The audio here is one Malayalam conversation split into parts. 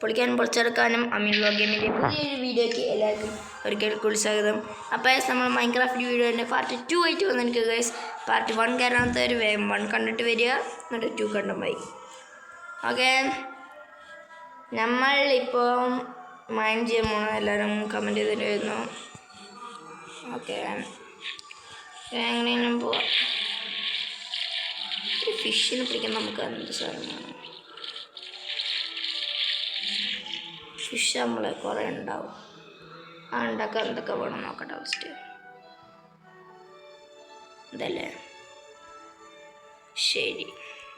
പൊളിക്കാനും പൊളിച്ചെടുക്കാനും അമീൻ വ്ലോഗ് ഗെയിമിൻ്റെ പുതിയൊരു വീഡിയോയ്ക്ക് എല്ലാവർക്കും ഒരിക്കൽ കൂടി സ്വാഗതം. അപ്പോൾ നമ്മൾ മൈൻക്രാഫ്റ്റ് വീഡിയോൻ്റെ പാർട്ട് 2 ആയിട്ട് വന്നിരിക്കുക ഗൈസ്. പാർട്ട് 1 കയറാത്തവർ വേഗം 1 കണ്ടിട്ട് വരിക, എന്നിട്ട് 2 കണ്ടും പോയി. ഓക്കെ, നമ്മൾ ഇപ്പോൾ മൈൻഡ് ചെയ്യാൻ പോകണം. എല്ലാവരും കമൻറ്റ് ചെയ്തിട്ട് വരുന്നു. ഓക്കെ, എങ്ങനെയും പോവാം. ഫിഷിനെ പിടിക്കാൻ നമുക്ക് എന്ത് സാധനമാണ്? ഫിഷ് നമ്മൾ കുറേ ഉണ്ടാവും. ആ ഉണ്ടാക്കാൻ എന്തൊക്കെ വേണം നോക്കട്ടെ. ഫസ്റ്റ് ഇതല്ലേ, ശരി,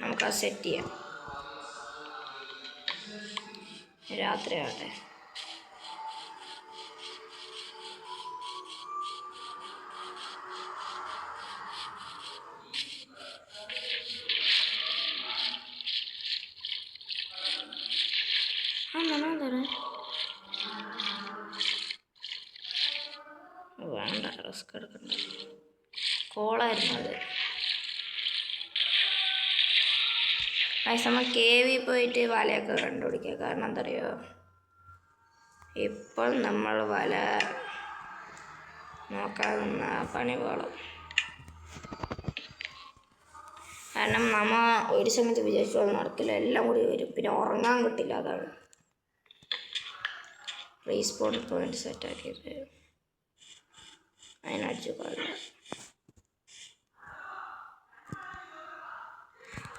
നമുക്ക് അത് സെറ്റ് ചെയ്യാം. രാത്രി ആവട്ടെ. വേണ്ട, റിസ്ക് എടുക്കണ്ട. കോളായിരുന്നു അത്. നമ്മൾ കേവിൽ പോയിട്ട് വലയൊക്കെ കണ്ടുപിടിക്കുക. കാരണം എന്താ പറയുക, ഇപ്പോൾ നമ്മൾ വല നോക്കാൻ നിന്ന പണി പോളും. കാരണം നമ്മ ഒരു സമയത്ത് വിചാരിച്ചോളം നടക്കില്ല, എല്ലാം കൂടി വരും, പിന്നെ ഉറങ്ങാൻ കിട്ടില്ല. അതാണ് റീസ്പോൺ പോയിന്റ് സെറ്റാക്കിയത്. അതിനടിച്ചു കൊള്ള.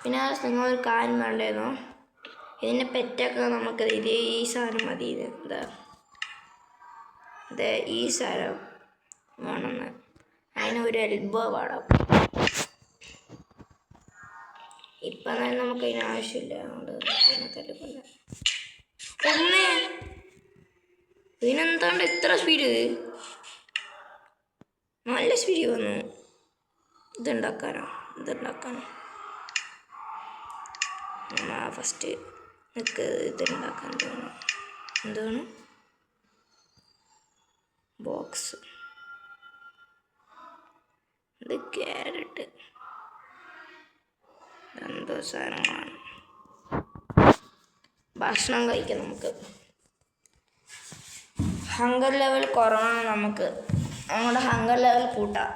പിന്നെ നിങ്ങളൊരു കാര്യം വേണ്ടായിരുന്നു, ഇതിൻ്റെ പെറ്റൊക്കെ നമുക്ക് ഈ സാധനം മതി. എന്താ ഇത്, ഈ സാധനം വേണമെന്ന്. അതിനൊരു എൽബോ വേണം. ഇപ്പം തന്നെ നമുക്ക് അതിന് ആവശ്യമില്ല. അതുകൊണ്ട് തല്ലിക്കൊല്ല. ഇതിനെന്താണ്ട് ഇത്ര സ്പീഡ്? നല്ല സ്പീഡ് വന്നു. ഇതുണ്ടാക്കാനോ? ഫസ്റ്റ് നിൽക്ക്. ഇതുണ്ടാക്കാൻ തോന്നുന്നു. എന്താണ് ബോക്സ്? ഇത് ക്യാരറ്റ് എന്തോ സാധനമാണ്. ഭക്ഷണം കഴിക്കാം നമുക്ക്. ഹങ്കർ ലെവൽ കുറവാണ്. നമുക്ക് നമ്മുടെ ഹങ്കർ ലെവൽ കൂട്ടാം.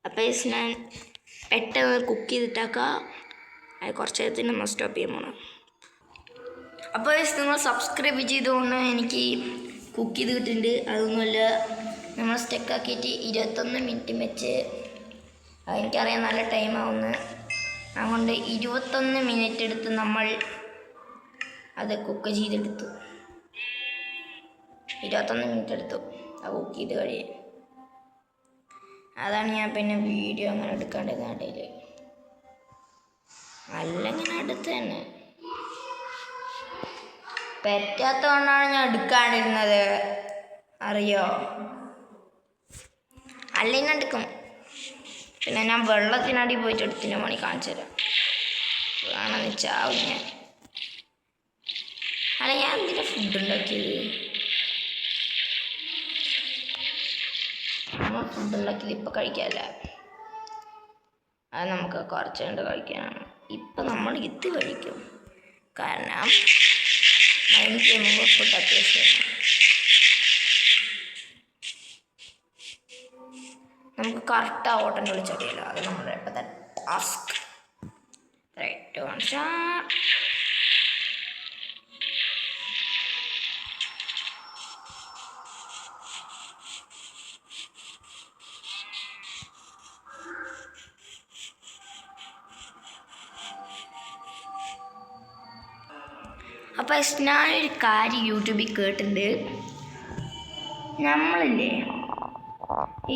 അപ്പോൾ ഞാൻ പെട്ടെന്ന് കുക്ക് ചെയ്തിട്ടാക്കാം. അത് കുറച്ച് നേരത്തിന് നമ്മൾ സ്റ്റോപ്പ് ചെയ്യാൻ പോകണം. അപ്പോൾ നിങ്ങൾ സബ്സ്ക്രൈബ് ചെയ്തുകൊണ്ട് എനിക്ക് കുക്ക് ചെയ്ത് കിട്ടുന്നുണ്ട്. അതൊന്നുമല്ല, നമ്മൾ സ്റ്റെക്കാക്കിയിട്ട് 21 മിനിറ്റ് വെച്ച്, എനിക്കറിയാം നല്ല ടൈമാവുന്നു. അതുകൊണ്ട് 21 മിനിറ്റ് എടുത്ത് നമ്മൾ അത് കുക്ക് ചെയ്തെടുത്തു. 21 മിനിറ്റ് എടുത്തു അത് കുക്ക് ചെയ്ത് കഴിയാൻ. അതാണ് ഞാൻ പിന്നെ വീഡിയോ അങ്ങനെ എടുക്കാണ്ടിരുന്ന ഇടയിൽ. അല്ലെങ്കിൽ അടുത്ത് തന്നെ പറ്റാത്തതുകൊണ്ടാണ് ഞാൻ എടുക്കാണ്ടിരുന്നത്, അറിയോ? അല്ലെങ്കിൽ എടുക്കും. പിന്നെ ഞാൻ വെള്ളത്തിനടി പോയിട്ട് എടുത്തിൻ്റെ മണി കാണിച്ചു തരാം. വേണമെന്ന് വെച്ചാവും ഞാൻ. അല്ല, ഞാൻ എന്തിനാ ഫുഡ് ഉണ്ടാക്കിയത്? നമ്മൾ ഫുഡ് ഉണ്ടാക്കിയത് ഇപ്പം കഴിക്കാമല്ല, അത് നമുക്ക് കുറച്ച് കണ്ട് കഴിക്കാനാണ്. ഇപ്പം നമ്മൾ ഇത് കഴിക്കും. കാരണം എനിക്ക് മുമ്പ് ഫുഡ് അത്യാവശ്യമാണ്. നമുക്ക് കറക്റ്റ് ആ ഓട്ടൻ്റെ വിളിച്ചറിയില്ല. അത് നമ്മുടെ ഇപ്പോഴത്തെ ടാസ്ക്. അപ്പോൾ ഞാനൊരു കാര്യം യൂട്യൂബിൽ കേട്ടിട്ടുണ്ട്. നമ്മളില്ലേ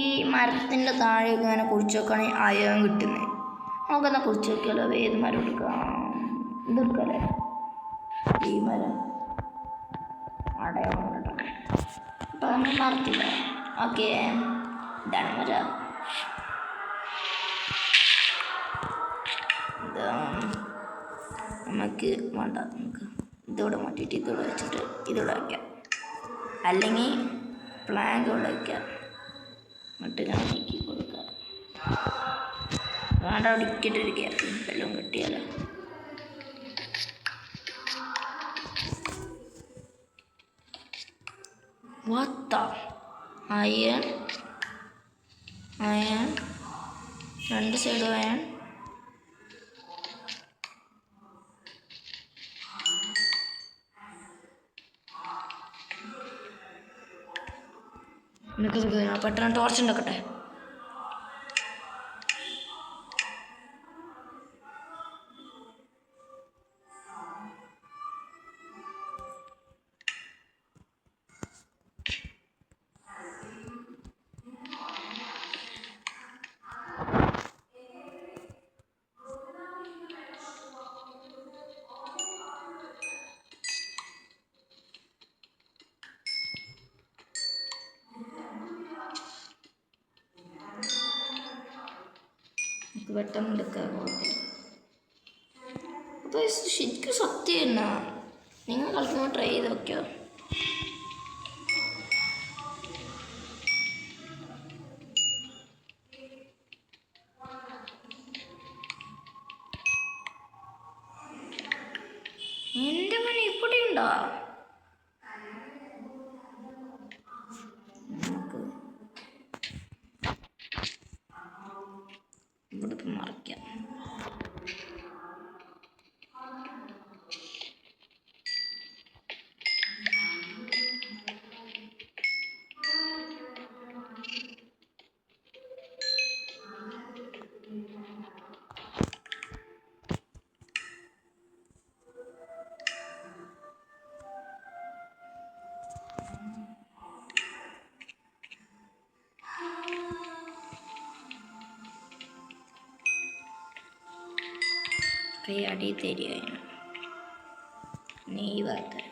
ഈ മരത്തിൻ്റെ താഴെയൊക്കെ ഇങ്ങനെ കുഴിച്ച് നോക്കുകയാണെങ്കിൽ അയൺ കിട്ടുന്നത്. നമുക്കെന്നാൽ കുഴിച്ച് നോക്കിയാലോ? ഏത് മരം എടുക്കാം? ഇതെടുക്കല്ലേ, ഈ മരം അടയാളം കിട്ടണം. അപ്പം നമ്മൾ മരത്തില്ല. ഓക്കെ, ഇതാണ് മരം. ഇതാ നമുക്ക് വേണ്ട. നമുക്ക് ഇതോടെ മാറ്റിയിട്ട് ഇതോടെ വെച്ചിട്ട് ഇതോടെ വയ്ക്കാം. അല്ലെങ്കിൽ പ്ലാങ്ക് ഇവിടെ വയ്ക്കാം. വേണ്ട അവിടെ ഇരിക്കട്ടൊരു ഗ്യാപ്പ് എല്ലാം കിട്ടിയാലോ. വാത്ത അയൺ അയൺ 2 സൈഡും അയൺ. പെട്ടെന്ന് ടോർച്ച് ഉണ്ടാക്കട്ടെ. പെട്ടെന്ന് എടുക്കാൻ അപ്പോൾ ശരിക്കും സത്യം എന്നാ നിങ്ങൾ കളിക്കുമ്പോൾ ട്രൈ ചെയ്ത് നോക്കിയോ. എൻ്റെ മണി ഇവിടെ ഉണ്ടോ? ഇവിടെ ഇപ്പം മറിക്കാം. അടി തരികയാണ് നീ ഭാഗത്ത്.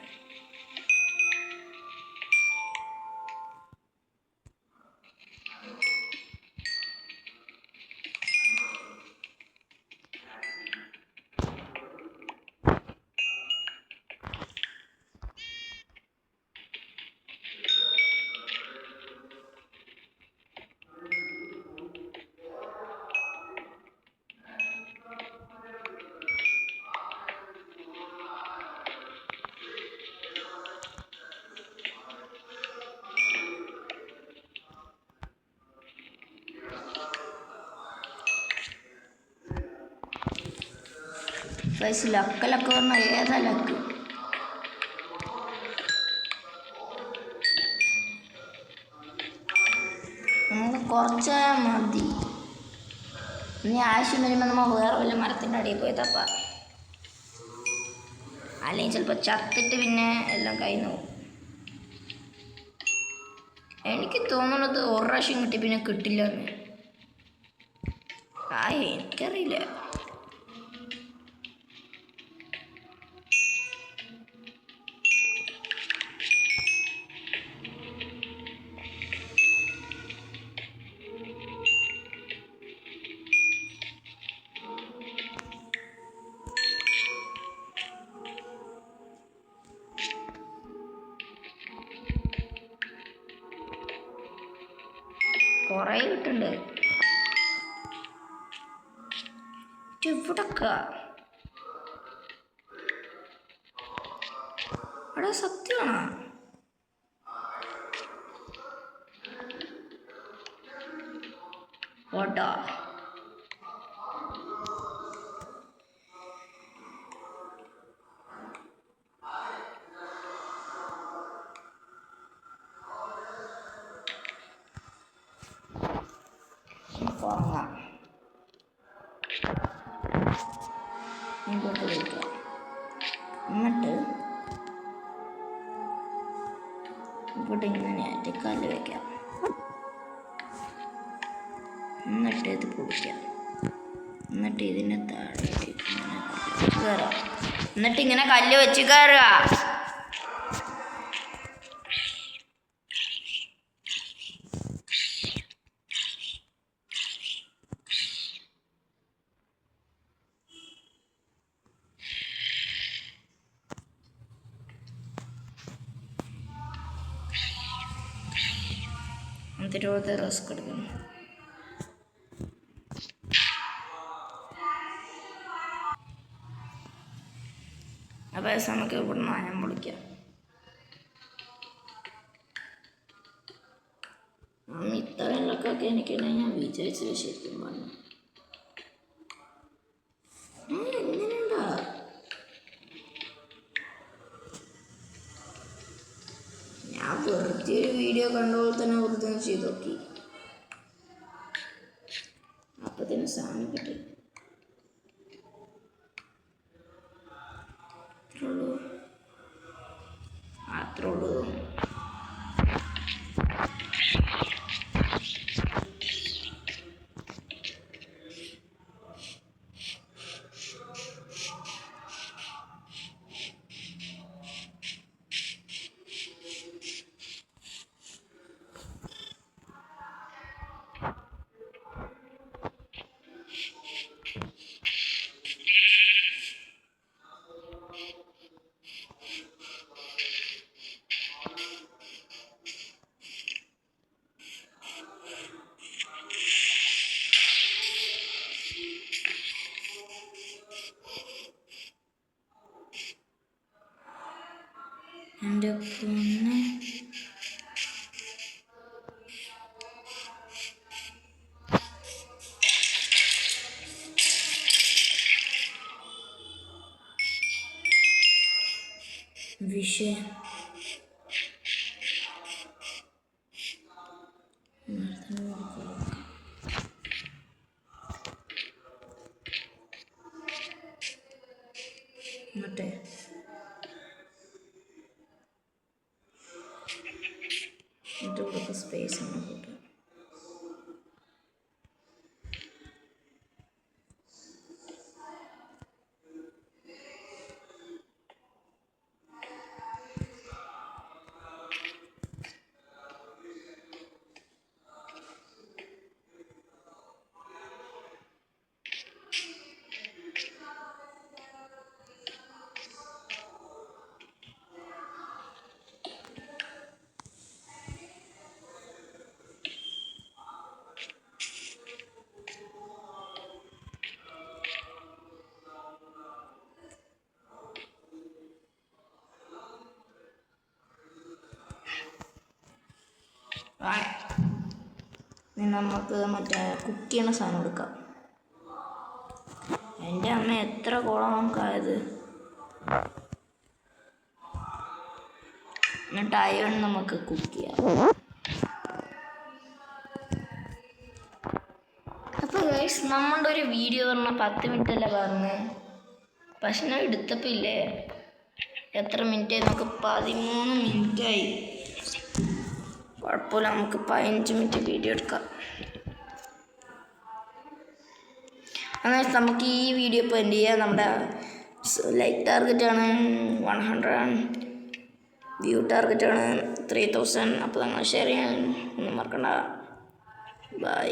ലക്കലൊക്കെ പറഞ്ഞാൽ ഏതാ ലക്ക്? നമുക്ക് കുറച്ചായാൽ മതി. ഇനി ആവശ്യം വരുമ്പോൾ നമ്മൾ വേറെ വല്ല മരത്തിൻ്റെ അടിയിൽ പോയി തപ്പ, അല്ലെങ്കിൽ ചിലപ്പോൾ ചത്തിട്ട് പിന്നെ എല്ലാം കഴിഞ്ഞു പോകും. എനിക്ക് തോന്നുന്നത് ഒരു പ്രാവശ്യം കിട്ടി പിന്നെ കിട്ടില്ല എന്ന്. എനിക്കറിയില്ല. കുറേ കിട്ടുന്നുണ്ട് ഇവിടൊക്കെ. അവിടെ സത്യമാണോ? ഓട്ടോ വാങ്ങാം. ഇങ്ങോട്ട് വയ്ക്കാം. എന്നിട്ട് ഇവിടെ ഇങ്ങനെ കല്ല് വയ്ക്കാം. എന്നിട്ട് ഇത് പൊടിക്കാം. എന്നിട്ട് ഇതിനെ താഴെ ഇങ്ങനെ കയറാം. എന്നിട്ട് ഇങ്ങനെ കല്ല് വെച്ച് കയറുക. എന്തിനോട് റിസ്ക് എടുക്കണം. അപ്പോൾ നമുക്ക് ഇവിടുന്ന് ഞാൻ വിളിക്കാം. ഇത്രയൊക്കെ എനിക്കുണ്ടെ ഞാൻ വിചാരിച്ചത് ശരിക്കും പറഞ്ഞു. എങ്ങനെയുണ്ടാ ഞാൻ വെറുതെ ഒരു വീഡിയോ കണ്ടപ്പോൾ തന്നെ വെറുതെ ചെയ്ത് നോക്കി. അപ്പത്തിന് സാധനം കിട്ടി. അത്രേ ഉള്ളൂ. എൻ്റെ പൊന്നെ വിഷയം മറ്റേ ഇതൊക്കെ സ്പേസ് ആണ് കൂട്ടുക. നമുക്ക് മറ്റേ കുക്ക് ചെയ്യണ സാധനം എടുക്കാം. എൻ്റെ അമ്മ എത്ര കോളം നമുക്കായത്. എന്നിട്ട് അയൺ നമുക്ക് കുക്ക് ചെയ്യാം. അപ്പോൾ ഗൈസ് നമ്മളുടെ ഒരു വീഡിയോ പറഞ്ഞാൽ 10 മിനിറ്റ് അല്ലേ പറഞ്ഞത്. പക്ഷെ ഞാൻ എടുത്തപ്പോൾ ഇല്ലേ എത്ര മിനിറ്റ് നമുക്ക് 13 മിനിറ്റായി. കുഴപ്പമില്ല, നമുക്ക് 15 മിനിറ്റ് വീഡിയോ എടുക്കാം. എന്നാൽ നമുക്ക് ഈ വീഡിയോ ഇപ്പോൾ എന്ത് ചെയ്യുക, നമ്മുടെ ലൈക്ക് ടാർഗറ്റാണ് 100, വ്യൂ ടാർഗറ്റാണ് 3000. അപ്പോൾ നിങ്ങൾ ഷെയർ ചെയ്യാൻ ഒന്നും മറക്കണ്ട. ബൈ.